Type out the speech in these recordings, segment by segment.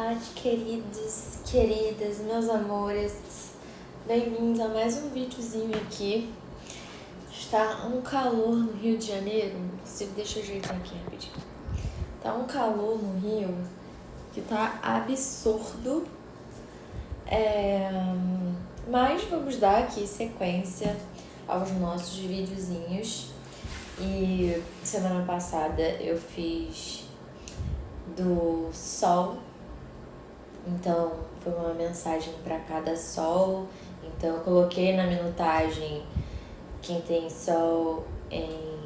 tarde, queridos, queridas, meus amores. Bem-vindos a mais um videozinho aqui. Está um calor no Rio de Janeiro. Inclusive, deixa eu ajeitar aqui rapidinho. Tá um calor no Rio que tá absurdo. Mas vamos dar aqui sequência aos nossos videozinhos. E semana passada eu fiz do sol, então foi uma mensagem para cada sol. Então eu coloquei na minutagem quem tem sol em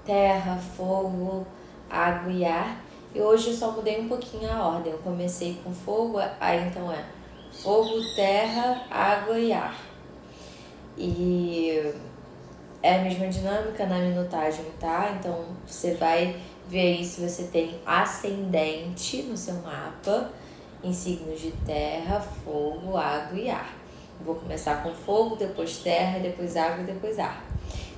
terra, fogo, água e ar. E hoje eu só mudei um pouquinho a ordem. Eu comecei com fogo, aí então é fogo, terra, água e ar. E é a mesma dinâmica na minutagem, tá? Então você vai ver aí se você tem ascendente no seu mapa em signos de terra, fogo, água e ar. Vou começar com fogo, depois terra, depois água e depois ar.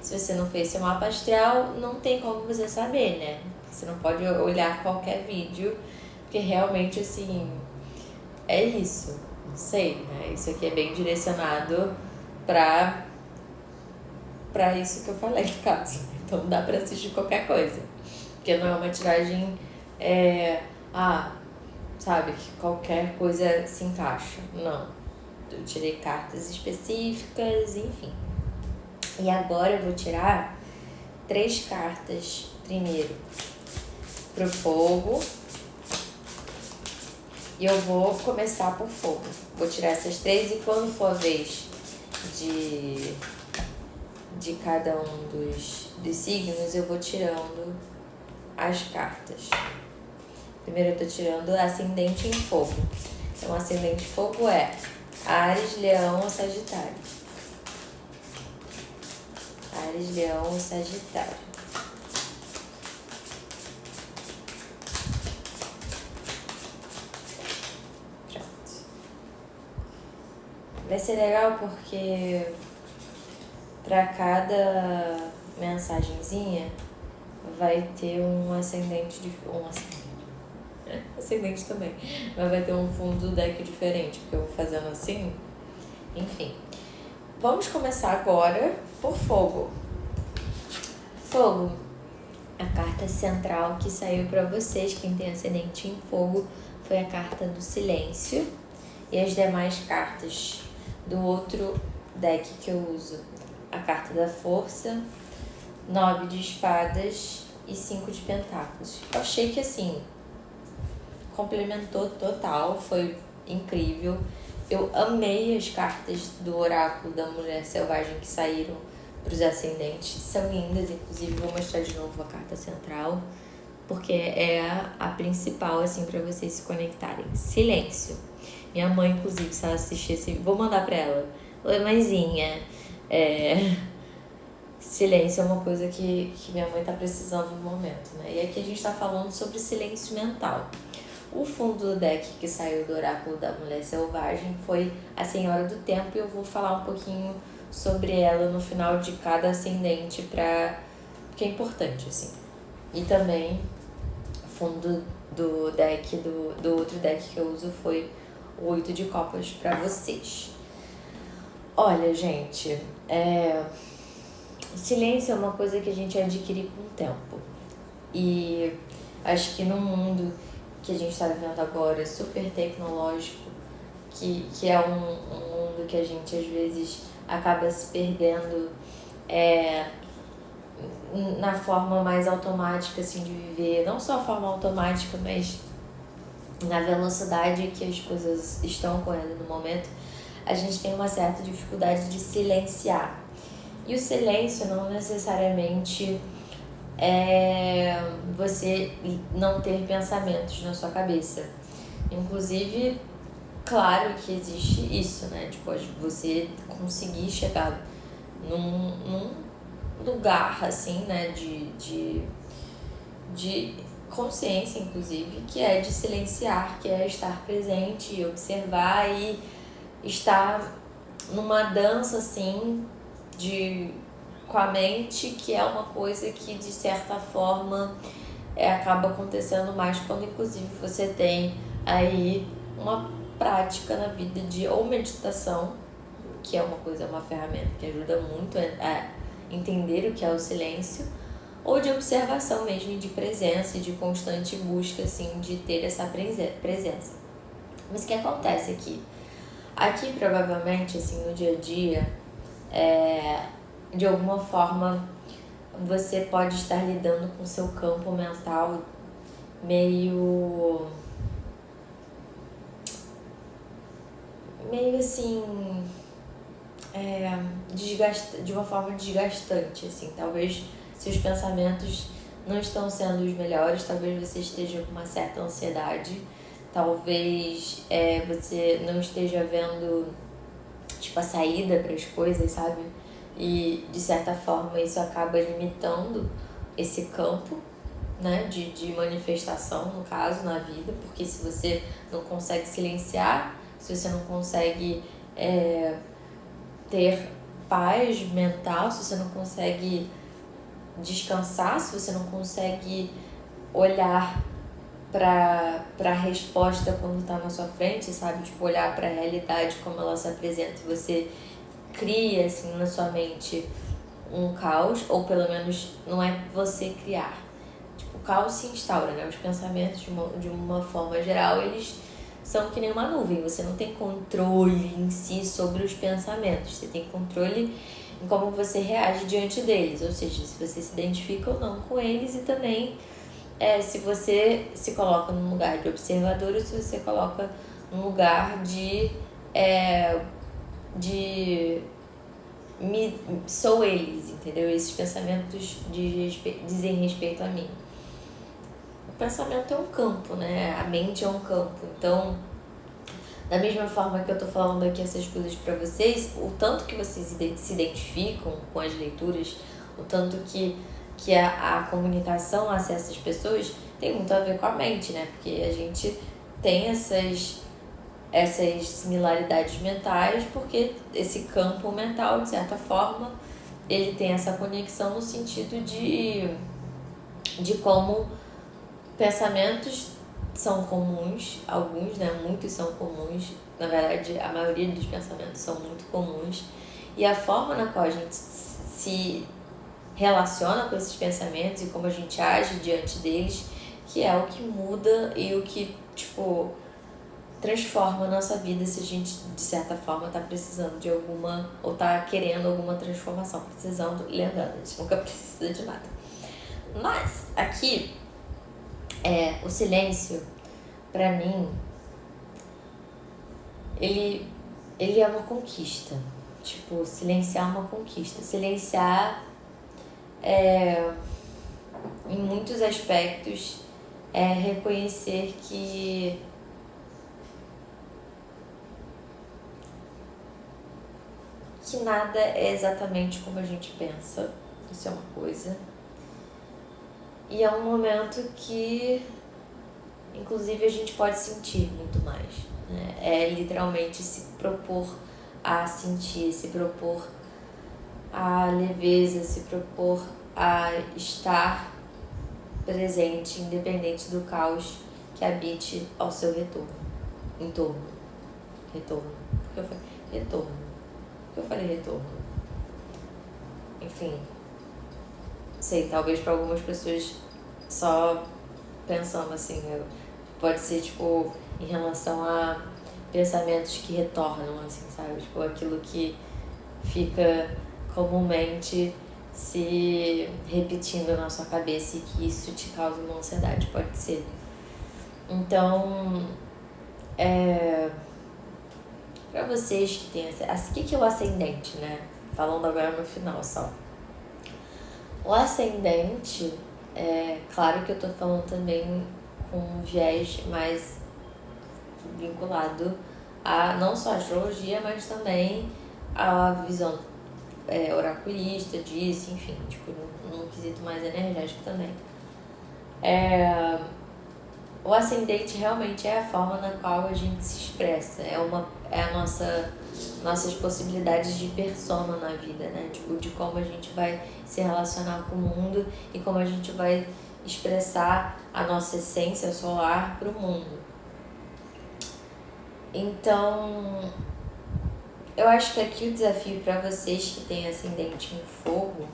Se você não fez seu mapa astral, não tem como você saber, né? Você não pode olhar qualquer vídeo, porque realmente, assim, é isso. Não sei, né? Isso aqui é bem direcionado pra isso que eu falei, no caso. Então dá pra assistir qualquer coisa. Porque não é uma tiragem, sabe, que qualquer coisa se encaixa. Não. Eu tirei cartas específicas, enfim. E agora eu vou tirar 3 cartas. Primeiro pro fogo. E eu vou começar por fogo. Vou tirar essas 3 e quando for a vez de cada um dos signos, eu vou tirando as cartas. Primeiro eu tô tirando ascendente em fogo. Então, ascendente em fogo é Áries, Leão ou Sagitário. Áries, Leão ou Sagitário. Pronto. Vai ser legal porque para cada mensagenzinha vai ter um ascendente ascendente também, mas vai ter um fundo do deck diferente, porque eu vou fazendo assim. Enfim, vamos começar agora por fogo. Fogo, a carta central que saiu para vocês, quem tem ascendente em fogo, foi a carta do silêncio, e as demais cartas do outro deck que eu uso, a carta da força, 9 de espadas e 5 de pentáculos. Eu achei que assim, complementou total, foi incrível. Eu amei as cartas do oráculo da mulher selvagem que saíram para os ascendentes, são lindas. Inclusive vou mostrar de novo a carta central, porque é a principal assim para vocês se conectarem. Silêncio. Minha mãe, inclusive, se ela assistir esse, vou mandar para ela. Oi, mãezinha. Silêncio é uma coisa que minha mãe tá precisando no momento, né? E aqui a gente tá falando sobre silêncio mental. O fundo do deck que saiu do oráculo da mulher selvagem foi a Senhora do Tempo, e eu vou falar um pouquinho sobre ela no final de cada ascendente, porque é importante, assim. E também o fundo do deck, do outro deck que eu uso foi o 8 de copas para vocês. Olha, gente, silêncio é uma coisa que a gente adquire com o tempo. E acho que no mundo que a gente está vivendo agora, super tecnológico, que é um mundo que a gente às vezes acaba se perdendo na forma mais automática assim, de viver. Não só a forma automática, mas na velocidade que as coisas estão correndo no momento, a gente tem uma certa dificuldade de silenciar. E o silêncio não necessariamente é você não ter pensamentos na sua cabeça. Inclusive, claro que existe isso, né? Tipo, você conseguir chegar num lugar, assim, né? De consciência, inclusive, que é de silenciar, que é estar presente, observar e estar numa dança, assim, com a mente, que é uma coisa que de certa forma acaba acontecendo mais quando inclusive você tem aí uma prática na vida de ou meditação, que é uma ferramenta que ajuda muito a entender o que é o silêncio, ou de observação mesmo, e de presença e de constante busca, assim, de ter essa presença. Mas o que acontece aqui? Aqui, provavelmente, assim, no dia a dia, de alguma forma, você pode estar lidando com seu campo mental meio assim, de uma forma desgastante, assim. Talvez seus pensamentos não estão sendo os melhores, talvez você esteja com uma certa ansiedade, talvez você não esteja vendo, tipo, a saída para as coisas, sabe? E, de certa forma, isso acaba limitando esse campo, né, de manifestação, no caso, na vida, porque se você não consegue silenciar, se você não consegue ter paz mental, se você não consegue descansar, se você não consegue olhar para a resposta quando está na sua frente, sabe? Tipo, olhar para a realidade como ela se apresenta, e você cria, assim, na sua mente um caos, ou pelo menos não é você criar. Tipo, o caos se instaura, né? Os pensamentos, de uma forma geral, eles são que nem uma nuvem. Você não tem controle em si sobre os pensamentos. Você tem controle em como você reage diante deles. Ou seja, se você se identifica ou não com eles, e também se você se coloca num lugar de observador ou se você coloca num lugar de sou eles, entendeu? Esses pensamentos dizem respeito a mim. O pensamento é um campo, né? A mente é um campo. Então, da mesma forma que eu tô falando aqui essas coisas pra vocês, o tanto que vocês se identificam com as leituras, o tanto que a comunicação hacia essas pessoas tem muito a ver com a mente, né? Porque a gente tem essas similaridades mentais, porque esse campo mental, de certa forma, ele tem essa conexão no sentido de como pensamentos são comuns, alguns, né? Muitos são comuns, na verdade, a maioria dos pensamentos são muito comuns, e a forma na qual a gente se relaciona com esses pensamentos e como a gente age diante deles, que é o que muda e o que, tipo, transforma a nossa vida, se a gente, de certa forma, tá precisando de alguma, ou tá querendo alguma transformação. Precisando, lembrando, a gente nunca precisa de nada. Mas, aqui, o silêncio, pra mim, ele é uma conquista. Tipo, silenciar é uma conquista. Silenciar, em muitos aspectos, é reconhecer que nada é exatamente como a gente pensa. Isso é uma coisa. E é um momento que, inclusive, a gente pode sentir muito mais, né? É literalmente se propor a sentir, se propor a leveza, se propor a estar presente, independente do caos que habite ao seu entorno. Retorno. Por que eu falei retorno? Por que eu falei retorno? Enfim, sei, talvez para algumas pessoas, só pensando assim, pode ser tipo em relação a pensamentos que retornam, assim, sabe? Tipo, aquilo que fica comumente se repetindo na sua cabeça e que isso te causa uma ansiedade, pode ser. Então, pra vocês que tem o que é o ascendente, né? Falando agora no final só. O ascendente, claro que eu tô falando também com um viés mais vinculado a não só a astrologia, mas também a visão oraculista disso, enfim, tipo, num quesito mais energético também. O ascendente realmente é a forma na qual a gente se expressa, é a nossas possibilidades de persona na vida, né? Tipo, de como a gente vai se relacionar com o mundo e como a gente vai expressar a nossa essência solar para o mundo. Então, eu acho que aqui o desafio para vocês que têm ascendente em fogo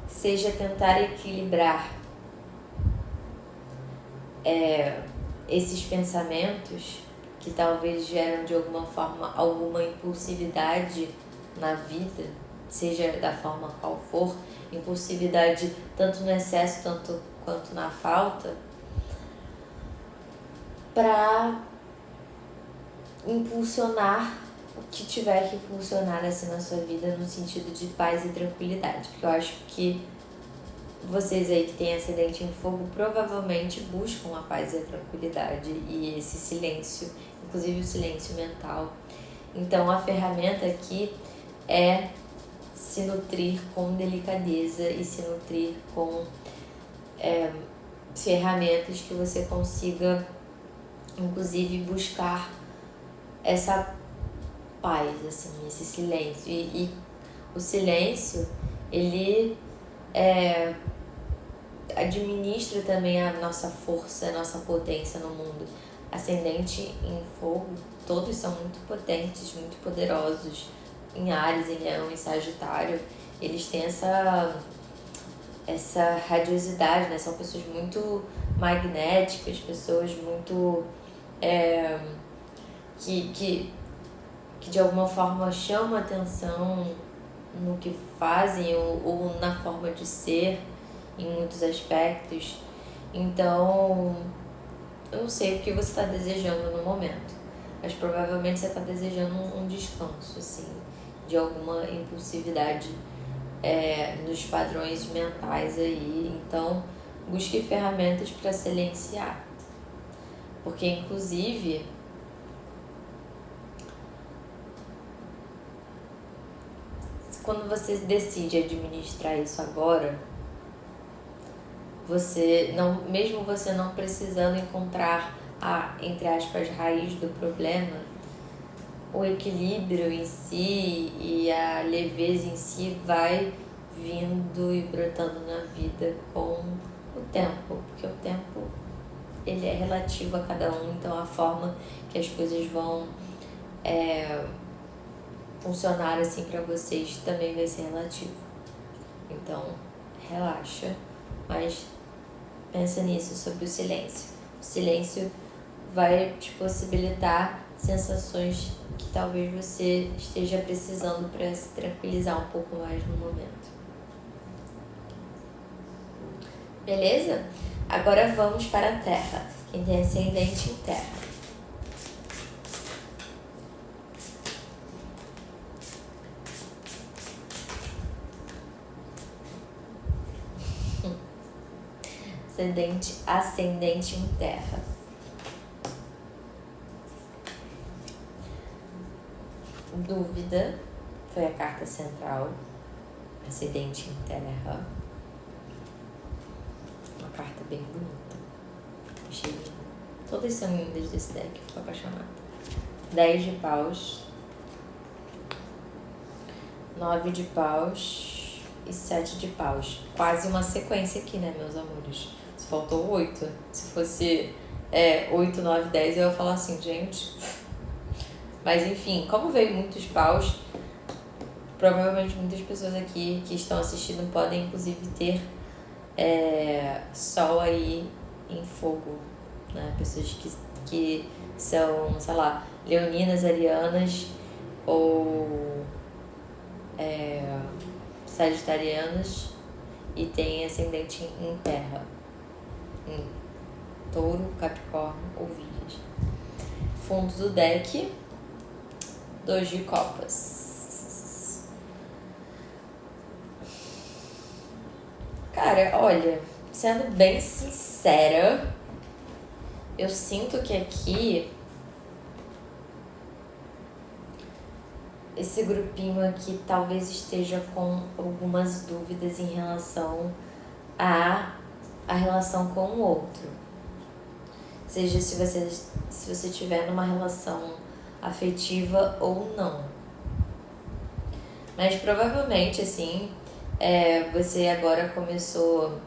seja tentar equilibrar esses pensamentos que talvez geram de alguma forma alguma impulsividade na vida, seja da forma qual for, impulsividade tanto no excesso tanto quanto na falta, para impulsionar o que tiver que impulsionar assim na sua vida no sentido de paz e tranquilidade, porque eu acho que vocês aí que têm ascendente em fogo provavelmente buscam a paz e a tranquilidade e esse silêncio, inclusive o silêncio mental. Então a ferramenta aqui é se nutrir com delicadeza e se nutrir com ferramentas que você consiga inclusive buscar essa paz, assim, esse silêncio. E o silêncio, ele administra também a nossa força, a nossa potência no mundo. Ascendente em fogo, todos são muito potentes, muito poderosos. Em Áries, em Leão, em Sagitário, eles têm essa radiosidade, né? São pessoas muito magnéticas, pessoas muito que de alguma forma chamam atenção no que fazem ou na forma de ser em muitos aspectos. Então, eu não sei o que você está desejando no momento, mas provavelmente você está desejando um descanso, assim, de alguma impulsividade nos padrões mentais aí. Então, busque ferramentas para silenciar, porque inclusive quando você decide administrar isso agora, você não, mesmo você não precisando encontrar a, entre aspas, raiz do problema, o equilíbrio em si e a leveza em si vai vindo e brotando na vida com o tempo, porque o tempo ele é relativo a cada um, então a forma que as coisas vão funcionar assim para vocês também vai ser relativo. Então, relaxa, mas pensa nisso sobre o silêncio. O silêncio vai te possibilitar sensações que talvez você esteja precisando para se tranquilizar um pouco mais no momento. Beleza? Agora vamos para a Terra. Quem tem ascendente em Terra. Ascendente em Terra. Dúvida foi a carta central. Ascendente em Terra. Uma carta bem bonita. Achei linda. Todas são lindas desse deck, fico apaixonada. 10 de paus, 9 de paus e 7 de paus. Quase uma sequência aqui, né, meus amores? Se faltou 8. Se fosse 8, 9, 10, eu ia falar assim, gente. Mas enfim, como veio muitos paus, provavelmente muitas pessoas aqui que estão assistindo podem inclusive ter sol aí em fogo, né? Pessoas que são, sei lá, leoninas, arianas ou sagitarianas e tem ascendente em terra, em touro, capricórnio ou virgem. Fundo do deck, 2 de copas. Cara, olha, sendo bem sincera, eu sinto que aqui esse grupinho aqui talvez esteja com algumas dúvidas em relação a relação com o outro. Seja se você estiver numa relação afetiva ou não. Mas provavelmente, assim, você agora começou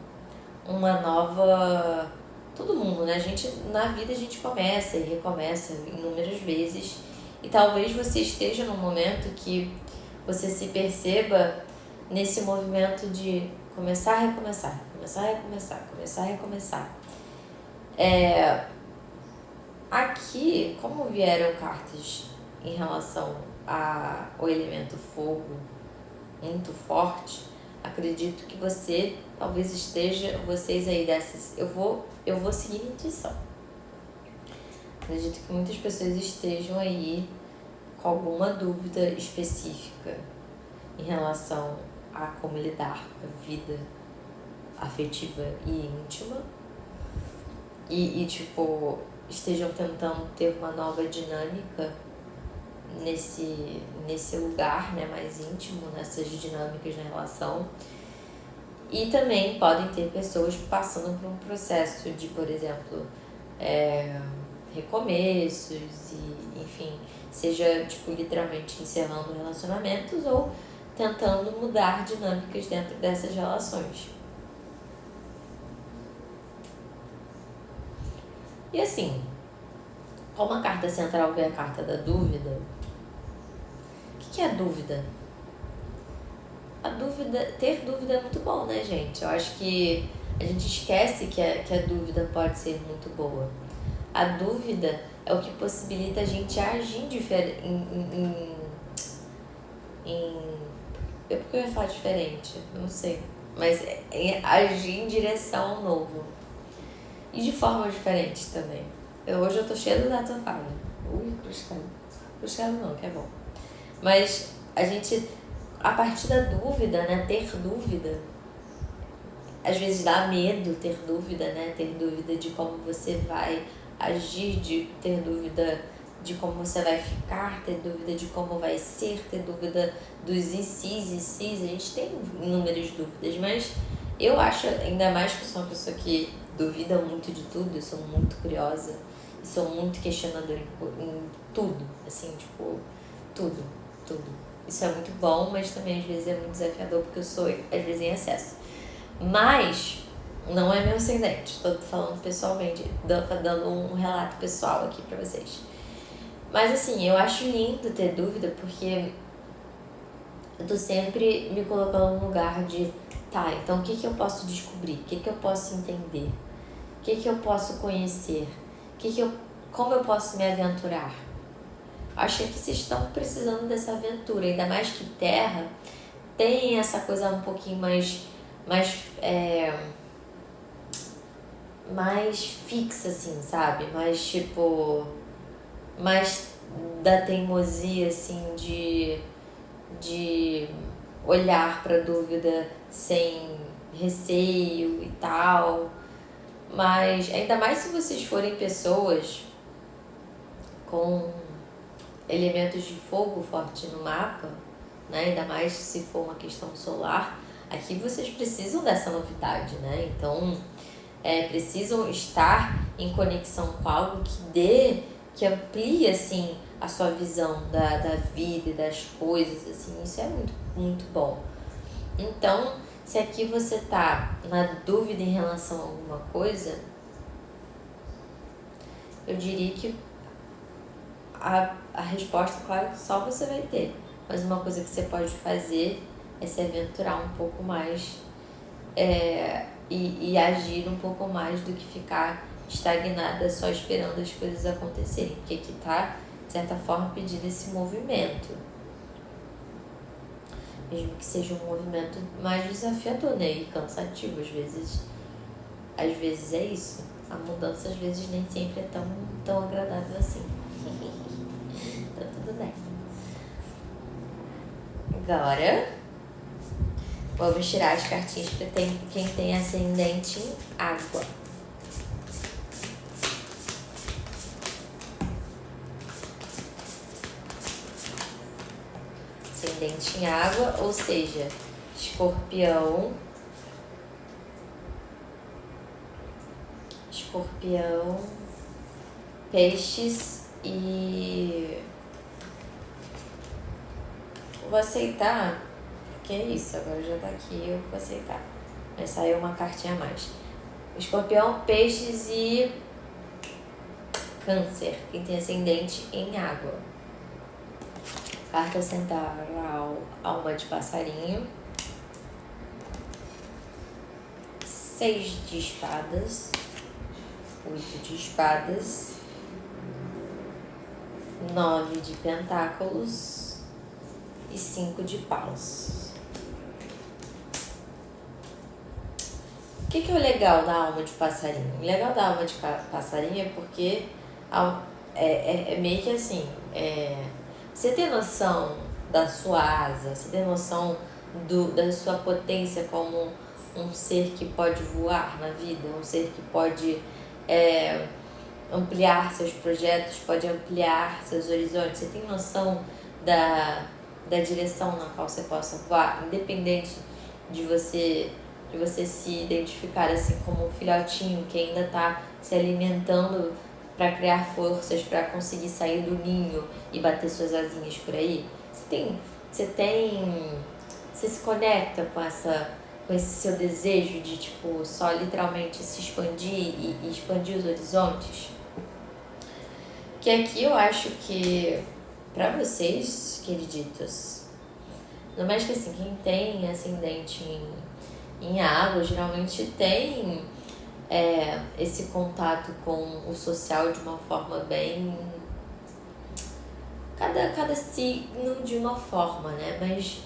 uma nova... todo mundo, né? Na vida a gente começa e recomeça inúmeras vezes. E talvez você esteja num momento que você se perceba nesse movimento de começar a recomeçar, começar a recomeçar, começar a recomeçar. Aqui, como vieram cartas em relação ao elemento fogo muito forte, acredito que você talvez vocês aí dessas. Eu vou seguir a intuição. Acredito que muitas pessoas estejam aí com alguma dúvida específica em relação a como lidar com a vida afetiva e íntima. E tipo, estejam tentando ter uma nova dinâmica nesse lugar, né, mais íntimo, nessas dinâmicas na relação. E também podem ter pessoas passando por um processo de, por exemplo, recomeços e, enfim, seja, tipo, literalmente encerrando relacionamentos ou tentando mudar dinâmicas dentro dessas relações. E assim, como a carta central vê a carta da dúvida, o que é a dúvida? Ter dúvida é muito bom, né, gente? Eu acho que a gente esquece que a dúvida pode ser muito boa. A dúvida é o que possibilita a gente agir diferente. Porque eu ia falar diferente, não sei. Mas agir em direção ao novo. E de forma diferente também. Hoje eu tô cheia do data falha. Ui, cruzado. Cruzado não, que é bom. Mas a partir da dúvida, né? Ter dúvida. Às vezes dá medo ter dúvida, né? Ter dúvida de como você vai agir, de ter dúvida de como você vai ficar, ter dúvida de como vai ser, ter dúvida dos incis. A gente tem inúmeras dúvidas, mas eu acho, ainda mais que eu sou uma pessoa que duvida muito de tudo, eu sou muito curiosa e sou muito questionadora em tudo, assim, tipo, tudo. Isso é muito bom, mas também às vezes é muito desafiador porque eu sou, às vezes, em excesso. Mas não é meu ascendente, estou falando pessoalmente, dando um relato pessoal aqui pra vocês. Mas assim, eu acho lindo ter dúvida porque eu tô sempre me colocando no lugar de tá, então o que eu posso descobrir? O que eu posso entender? O que eu posso conhecer? Como eu posso me aventurar? Acho que vocês estão precisando dessa aventura, ainda mais que Terra tem essa coisa um pouquinho mais fixa, assim, sabe? Mais tipo, mais da teimosia, assim, de olhar pra dúvida sem receio e tal. Mas ainda mais se vocês forem pessoas com elementos de fogo forte no mapa, né? Ainda mais se for uma questão solar, aqui vocês precisam dessa novidade, né? Então, precisam estar em conexão com algo que amplie, assim, a sua visão da vida e das coisas, assim, isso é muito, muito bom. Então, se aqui você tá na dúvida em relação a alguma coisa, eu diria que a resposta, claro que só você vai ter, mas uma coisa que você pode fazer é se aventurar um pouco mais e agir um pouco mais do que ficar estagnada só esperando as coisas acontecerem, porque aqui tá, de certa forma, pedindo esse movimento. Mesmo que seja um movimento mais desafiador, né? E cansativo, às vezes é isso. A mudança, às vezes, nem sempre é tão agradável assim. Tá tudo bem. Agora, vamos tirar as cartinhas para quem tem ascendente em água. Ascendente em água, ou seja, Escorpião, Peixes e... Vou aceitar, porque é isso, agora já tá aqui, eu vou aceitar. Vai sair uma cartinha a mais. Escorpião, peixes e câncer, quem tem ascendente em água. Carta central, alma de passarinho. 6 de espadas. 8 de espadas. 9 de pentáculos. E 5 de paus. O que é o legal da alma de passarinho? O legal da alma de passarinho é porque é meio que assim, você tem noção da sua asa, você tem noção da sua potência como um ser que pode voar na vida, um ser que pode ampliar seus projetos, pode ampliar seus horizontes. Você tem noção da direção na qual você possa voar, independente de você se identificar assim como um filhotinho que ainda está se alimentando para criar forças para conseguir sair do ninho e bater suas asinhas por aí. Você se conecta com esse seu desejo de tipo só literalmente se expandir e expandir os horizontes. Que aqui eu acho que para vocês, queriditos, não mais que assim, quem tem ascendente em água geralmente tem esse contato com o social de uma forma bem... Cada signo de uma forma, né? Mas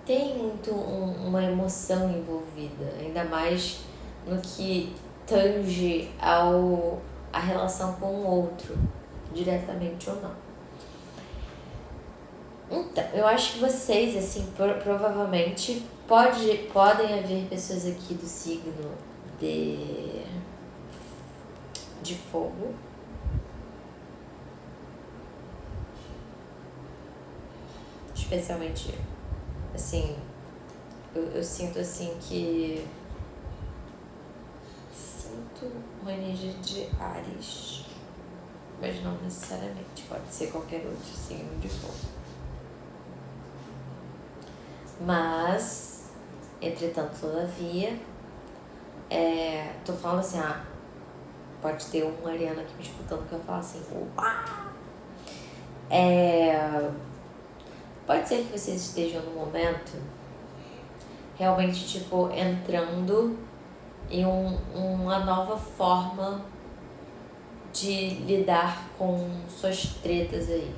tem muito uma emoção envolvida, ainda mais no que tange a relação com o outro, diretamente ou não. Então, eu acho que vocês, assim, provavelmente podem haver pessoas aqui do signo de fogo. Especialmente, assim, eu sinto assim que... Sinto uma energia de Áries, mas não necessariamente, pode ser qualquer outro signo de fogo. Mas, entretanto, todavia, tô falando assim, pode ter um ariano aqui me escutando que eu falo assim, opa! Pode ser que vocês estejam no momento realmente, tipo, entrando em uma nova forma de lidar com suas tretas aí.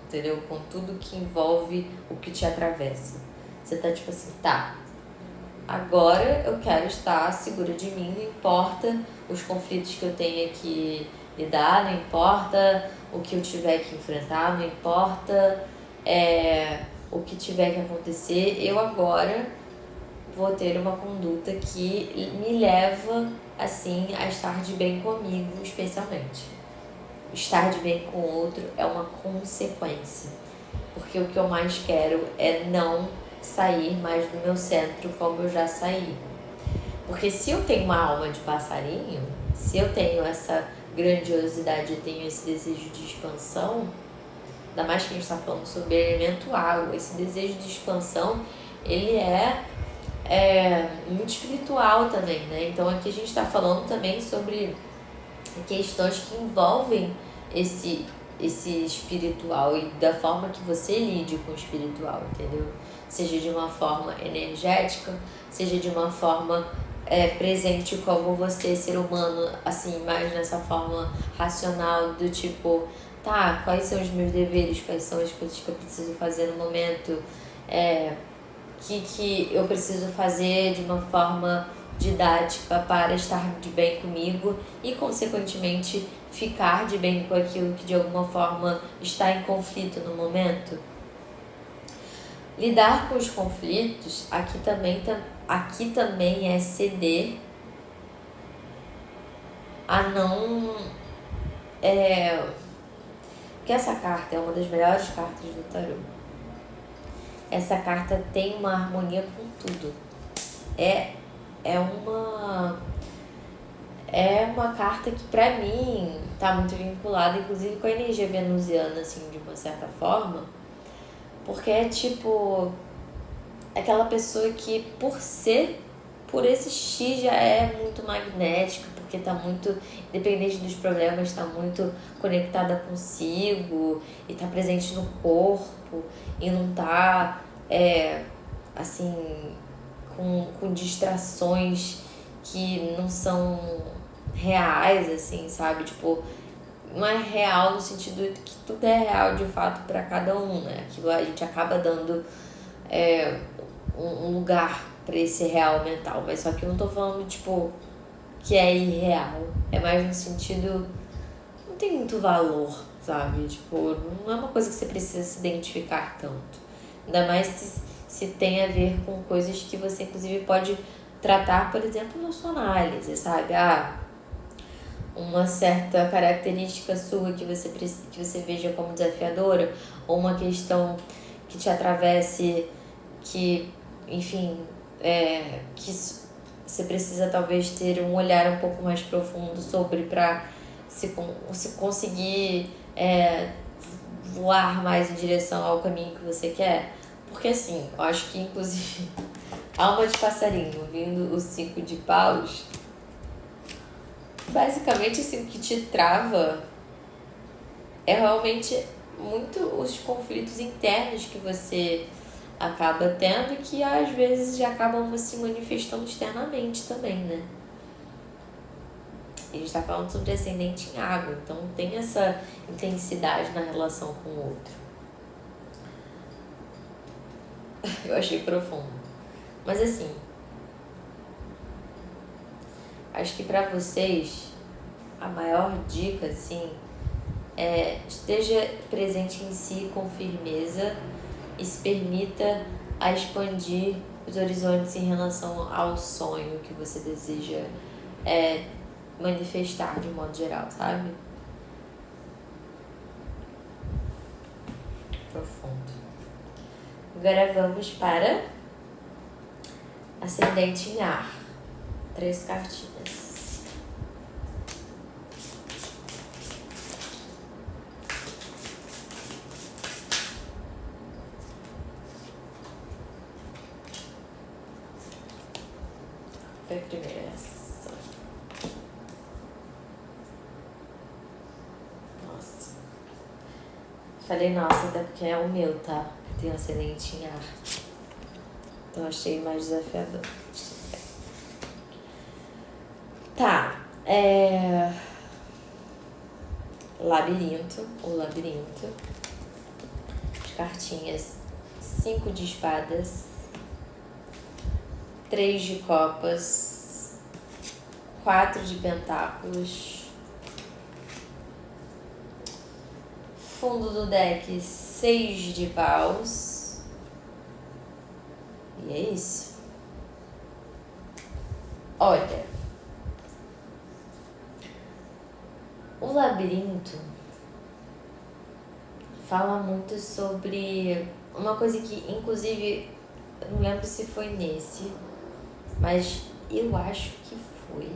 Entendeu? Com tudo que envolve o que te atravessa. Você tá tipo assim, agora eu quero estar segura de mim, não importa os conflitos que eu tenha que lidar, não importa o que eu tiver que enfrentar, não importa o que tiver que acontecer, eu agora vou ter uma conduta que me leva, assim, a estar de bem comigo, especialmente. Estar de bem com o outro é uma consequência, porque o que eu mais quero é não sair mais do meu centro como eu já saí. Porque se eu tenho uma alma de passarinho, se eu tenho essa grandiosidade, eu tenho esse desejo de expansão, ainda mais que a gente está falando sobre elemento água, esse desejo de expansão, ele é muito espiritual também, né? Então aqui a gente está falando também sobre questões que envolvem esse espiritual e da forma que você lide com o espiritual, entendeu? Seja de uma forma energética, seja de uma forma presente como você, ser humano, assim, mais nessa forma racional do tipo, quais são os meus deveres, quais são as coisas que eu preciso fazer no momento, que eu preciso fazer de uma forma didática para estar de bem comigo e, consequentemente, ficar de bem com aquilo que de alguma forma está em conflito no momento. Lidar com os conflitos, aqui também é ceder a não... Porque essa carta é uma das melhores cartas do tarô. Essa carta tem uma harmonia com tudo. É uma carta que pra mim tá muito vinculada, inclusive com a energia venusiana, assim, de uma certa forma. Porque é tipo aquela pessoa que, por ser por esse X já é muito magnética, porque tá muito, independente dos problemas, tá muito conectada consigo e tá presente no corpo e não tá, assim, com distrações que não são reais, assim, sabe? Tipo, não é real no sentido de que tudo é real de fato para cada um, né? Aquilo a gente acaba dando um lugar para esse real mental, mas só que eu não tô falando, tipo, que é irreal. É mais no sentido, não tem muito valor, sabe? Tipo, não é uma coisa que você precisa se identificar tanto. Ainda mais se tem a ver com coisas que você, inclusive, pode tratar, por exemplo, na sua análise, sabe? Uma certa característica sua que você veja como desafiadora, ou uma questão que te atravesse, que, enfim, que você precisa talvez ter um olhar um pouco mais profundo sobre para se conseguir voar mais em direção ao caminho que você quer. Porque assim, eu acho que inclusive alma de passarinho vindo o 5 de paus, basicamente assim, o que te trava é realmente muito os conflitos internos que você acaba tendo e que às vezes já acabam se manifestando externamente também, né? A gente tá falando sobre ascendente em água, então tem essa intensidade na relação com o outro. Eu achei profundo. Mas assim, acho que pra vocês, a maior dica, assim, esteja presente em si com firmeza e se permita a expandir os horizontes em relação ao sonho que você deseja manifestar de um modo geral, sabe? Profundo. Agora vamos para ascendente em ar. 3 cartinhas. Foi a primeira essa. Nossa. Falei nossa, até porque é o meu, tá? Eu tenho ascendente em ar. Então achei mais desafiador. Tá. Labirinto. O labirinto. As cartinhas. 5 de espadas. 3 de copas. 4 de pentáculos. Fundo do deck, 6 de paus. E é isso. Olha, o labirinto fala muito sobre uma coisa que, inclusive, eu não lembro se foi nesse, mas eu acho que foi.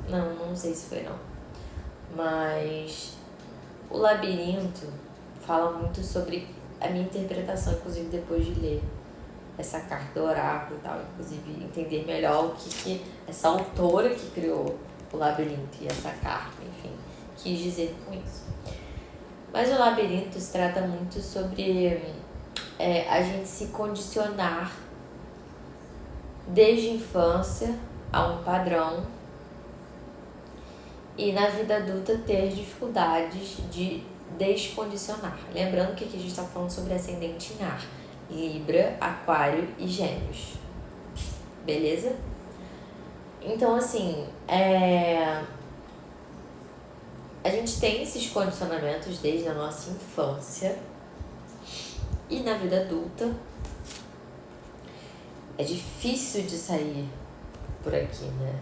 Não sei se foi não. Mas o labirinto fala muito sobre a minha interpretação, inclusive depois de ler essa carta do oráculo e tal, inclusive entender melhor o que essa autora que criou o labirinto e essa carta, enfim, quis dizer com isso. Mas o labirinto se trata muito sobre a gente se condicionar desde a infância a um padrão e na vida adulta ter dificuldades de descondicionar. Lembrando que aqui a gente está falando sobre ascendente em ar, Libra, Aquário e Gêmeos. Beleza? Então, assim, a gente tem esses condicionamentos desde a nossa infância e na vida adulta é difícil de sair por aqui, né?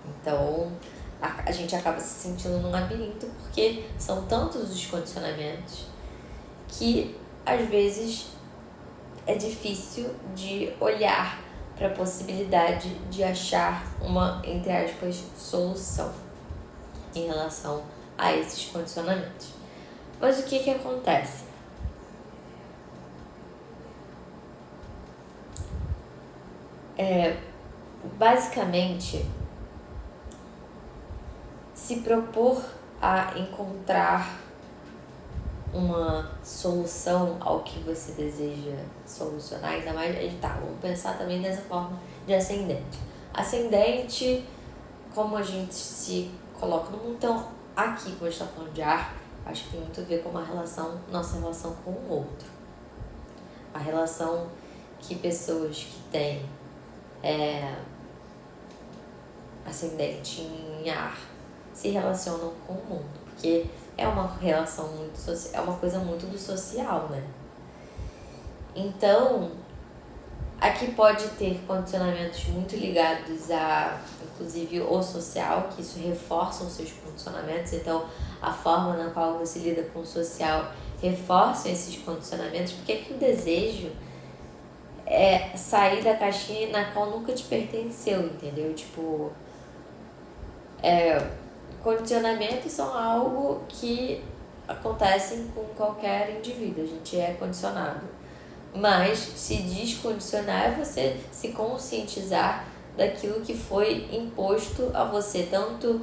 Então, a gente acaba se sentindo num labirinto porque são tantos os condicionamentos que, às vezes, é difícil de olhar para a possibilidade de achar uma, entre aspas, solução em relação a esses condicionamentos. Mas o que acontece? Basicamente, se propor a encontrar uma solução ao que você deseja solucionar, ainda mais, vamos pensar também dessa forma de ascendente. Ascendente, como a gente se coloca no mundo, então aqui, como a gente está falando de ar, acho que tem muito a ver com nossa relação com o outro. A relação que pessoas que têm ascendente em ar se relacionam com o mundo, porque é uma relação muito social, é uma coisa muito do social, né? Então, aqui pode ter condicionamentos muito ligados a, inclusive, o social, que isso reforça os seus condicionamentos. Então, a forma na qual você lida com o social reforça esses condicionamentos, porque aqui o desejo é sair da caixinha na qual nunca te pertenceu, entendeu? Tipo, condicionamentos são algo que acontecem com qualquer indivíduo, a gente é condicionado. Mas se descondicionar é você se conscientizar daquilo que foi imposto a você, tanto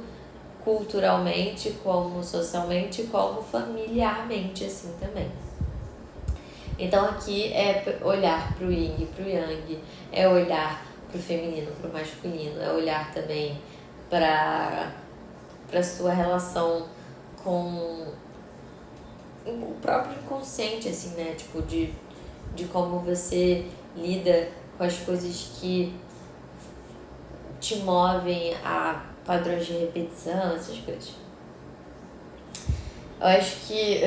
culturalmente, como socialmente, como familiarmente, assim também. Então aqui é olhar para o yin e para o yang, é olhar para o feminino, para o masculino, é olhar também para a sua relação com o próprio inconsciente, assim, né? Tipo, de como você lida com as coisas que te movem a padrões de repetição, essas coisas. Eu acho que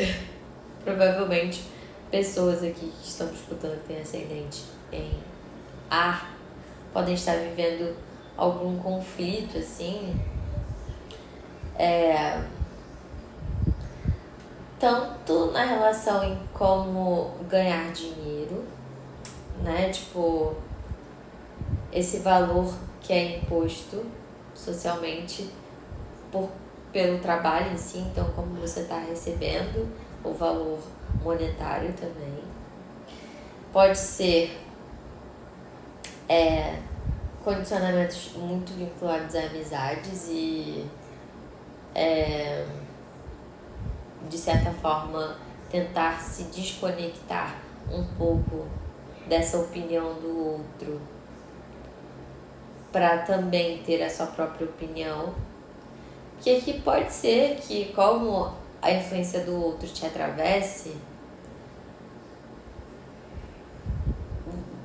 provavelmente pessoas aqui que estão escutando que tem ascendente em ar podem estar vivendo algum conflito, assim, tanto na relação em como ganhar dinheiro, né? Tipo, esse valor que é imposto socialmente pelo trabalho em si, então como você está recebendo o valor monetário também. Pode ser condicionamentos muito vinculados a amizades e de certa forma tentar se desconectar um pouco dessa opinião do outro para também ter a sua própria opinião. Que aqui pode ser que, como a influência do outro te atravesse,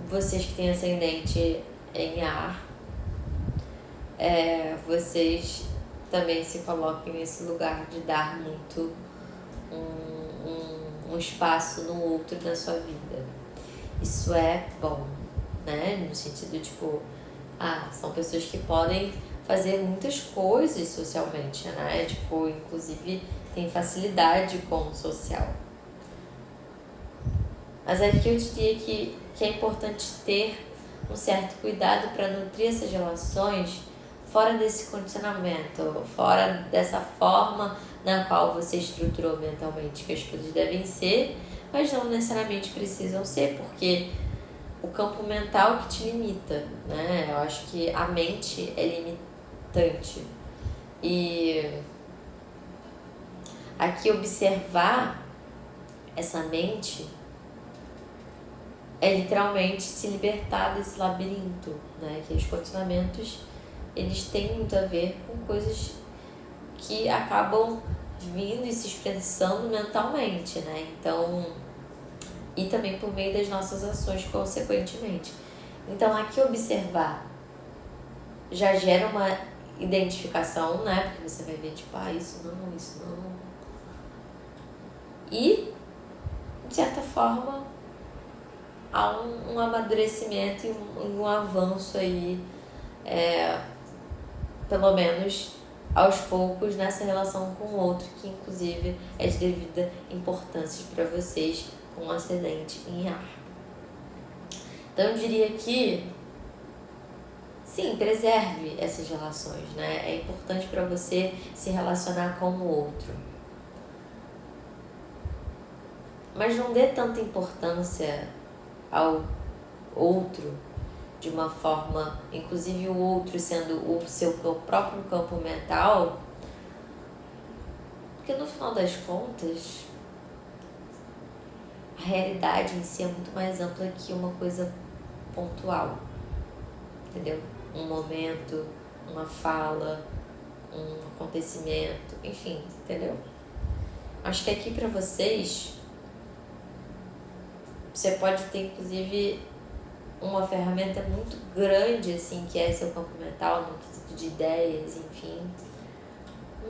vocês que têm ascendente em ar, vocês também se coloquem nesse lugar de dar muito um espaço no outro na sua vida. Isso é bom, né? No sentido, tipo, são pessoas que podem fazer muitas coisas socialmente, né? Tipo, inclusive tem facilidade com o social. Mas aqui eu diria que é importante ter um certo cuidado para nutrir essas relações fora desse condicionamento, fora dessa forma na qual você estruturou mentalmente que as coisas devem ser, mas não necessariamente precisam ser, porque o campo mental que te limita, né? Eu acho que a mente é limitante. E aqui observar essa mente é literalmente se libertar desse labirinto, né? Que os condicionamentos, eles têm muito a ver com coisas que acabam vindo e se expressando mentalmente, né? Então, e também por meio das nossas ações, consequentemente. Então, aqui observar já gera uma identificação, né? Porque você vai ver, tipo, isso não. E, de certa forma, há um amadurecimento e um avanço aí, pelo menos aos poucos, nessa relação com o outro, que inclusive é de devida importância para vocês com um ascendente em ar. Então eu diria que sim, preserve essas relações, né? É importante para você se relacionar com o outro. Mas não dê tanta importância ao outro de uma forma, inclusive o outro sendo o seu próprio campo mental, porque no final das contas, a realidade em si é muito mais ampla que uma coisa pontual, entendeu? Um momento, uma fala, um acontecimento, enfim, entendeu? Acho que aqui pra vocês, você pode ter inclusive uma ferramenta muito grande, assim, que é seu campo mental, no quesito de ideias, enfim.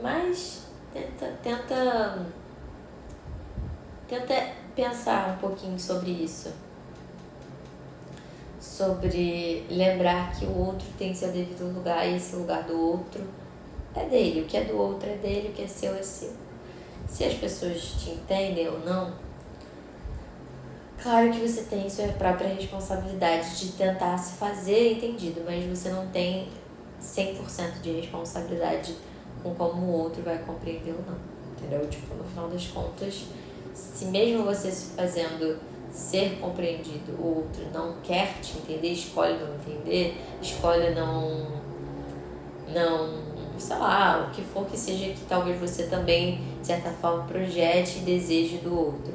Mas tenta pensar um pouquinho sobre isso. Sobre lembrar que o outro tem seu devido lugar e esse lugar do outro é dele. O que é do outro é dele, o que é seu é seu. Se as pessoas te entendem ou não, claro que você tem sua própria responsabilidade de tentar se fazer entendido, mas você não tem 100% de responsabilidade com como o outro vai compreender ou não, entendeu? Tipo, no final das contas, se mesmo você se fazendo ser compreendido, o outro não quer te entender, escolhe não entender, escolhe não, sei lá, o que for que seja que talvez você também, de certa forma, projete e deseje do outro.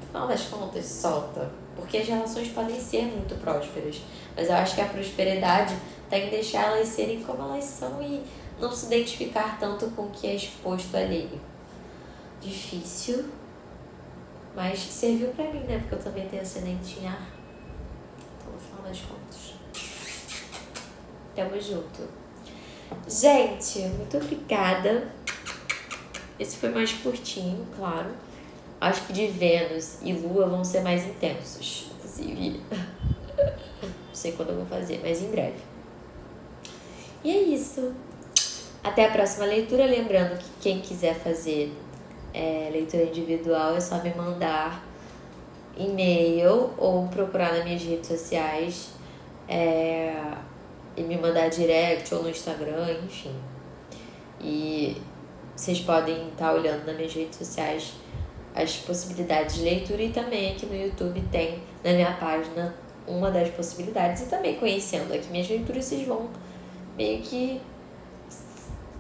No final das contas, solta. Porque as relações podem ser muito prósperas, mas eu acho que a prosperidade está em deixar elas serem como elas são e não se identificar tanto com o que é exposto alheio. Difícil, mas serviu pra mim, né? Porque eu também tenho ascendente em ar. Então, no final das contas, tamo junto. Gente, muito obrigada. Esse foi mais curtinho, claro. Acho que de Vênus e Lua vão ser mais intensos. Inclusive, não sei quando eu vou fazer, mas em breve. E é isso. Até a próxima leitura. Lembrando que quem quiser fazer leitura individual é só me mandar e-mail ou procurar nas minhas redes sociais e me mandar direct ou no Instagram, enfim. E vocês podem estar olhando nas minhas redes sociais as possibilidades de leitura e também aqui no YouTube tem na minha página uma das possibilidades e também conhecendo aqui minhas leituras vocês vão meio que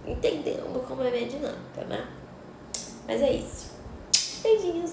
entendendo como é a minha dinâmica, né? Mas é isso. Beijinhos!